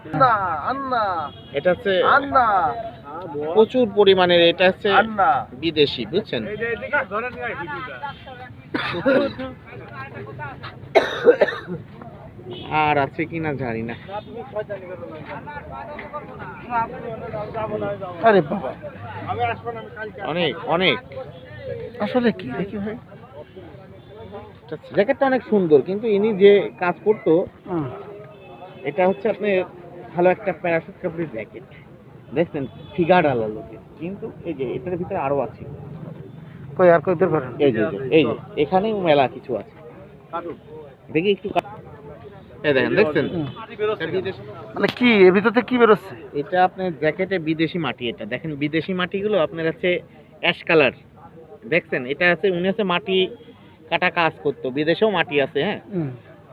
আন্না আন্না এটা হচ্ছে আন্না প্রচুর পরিমাণের, এটা হচ্ছে আন্না বিদেশি, বুঝছেন? আর আছে কিনা জানি না। আরে বাবা, অনেক অনেক। আসলে কি দেখি ভাই। জ্যাকেটটা অনেক সুন্দর, কিন্তু ইনি যে কাজ করতো, এটা হচ্ছে আপনি ভালো একটা প্যারাশুট কাপড়ের জ্যাকেট, দেখছেন ফিগার আলা লোকের, কিন্তু এই যে এটার ভিতরে আরো আছে। কই আর কই বের করেন। এই যে এখানেও মেলা কিছু আছে, দেখি একটু এই দেখেন, দেখছেন? এটা বিদেশি, মানে কি এর ভিতর থেকে কি বেরোচ্ছে? এটা আপনার জ্যাকেটে বিদেশি মাটি। এটা দেখেন, বিদেশি মাটিগুলো আপনার আছে অ্যাশ কালার, দেখছেন? এটা আছে, উনি আছে মাটি কাটা কাজ করতো, বিদেশেও মাটি আছে, হ্যাঁ,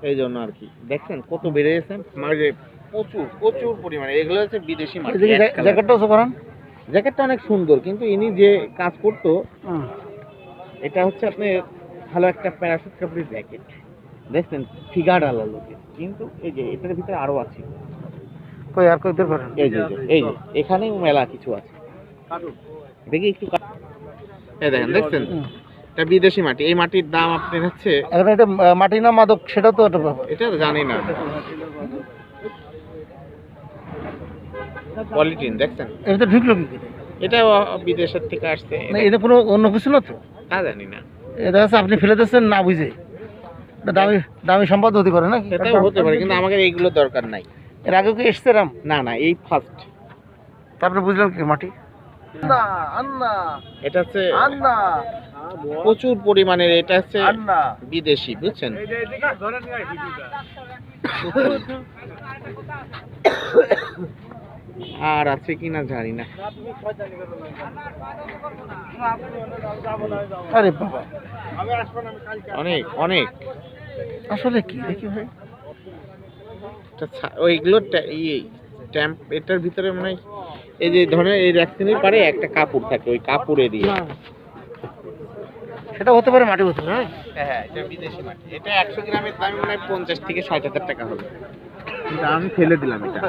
এই জন্য আর কি। দেখছেন কত বেড়ে গেছে, মানে প্রচুর প্রচুর পরিমাণে। এগুলো হচ্ছে বিদেশি মাটি। জ্যাকেটটাও তো করেন। জ্যাকেটটা অনেক সুন্দর, কিন্তু ইনি যে কাজ করতো, এটা হচ্ছে আপনি ভালো একটা প্যারাশুট কাপড়ের জ্যাকেট, দেখছেন ফিগার আলা লোকের, কিন্তু এই যে এটার ভিতরে আরো আছে। কই আর কই বের করেন। এই যে এখানেও মেলা কিছু আছে, দেখি একটু এই দেখেন, দেখছেন? এটা বিদেশি মাটি। এই মাটির দাম আপনার হচ্ছে, এখন এটা মাটি না মাদক সেটা তো একটা ব্যাপার। এটা জানি না। পলিটিন, দেখছেন? এটা তো ঢুকলো কি করে? এটা বিদেশের থেকে আসছে, না এটা কোনো অন্য কিছু না তো? তা জানি না। এটা হচ্ছে আপনি ফেলে দিচ্ছেন না বুঝে। এটা দামি দামি সম্পদ হতে পারে না? সেটাও হতে পারে, কিন্তু আমাকে এইগুলো দরকার নাই। এর আগে কি এসছে রাম? না না, এই ফার্স্ট। তারপরে বুঝলাম কি মাটি। আন্না আন্না এটা হচ্ছে আন্না প্রচুর পরিমাণের, এটা হচ্ছে আন্না বিদেশি, বুঝছেন? আর আছে কিনা জানি না। আরে বাবা, অনেক অনেক। আসলে কি দেখি ভাই। ওইগুলো স্ট্যাম্প, এটার ভিতরে মানে এই যে ধরনের এই ভ্যাকসিনের পারে একটা কাপড় থাকে, ওই কাপড়ে দিয়ে। সেটা হতে পারে মাটি হতে পারে। হ্যাঁ, এটা বিদেশি মাটি। এটা 100 গ্রামের দাম মনে হয় 50 থেকে 60 হাজার টাকা হবে, কিন্তু আমি ফেলে দিলাম এটা।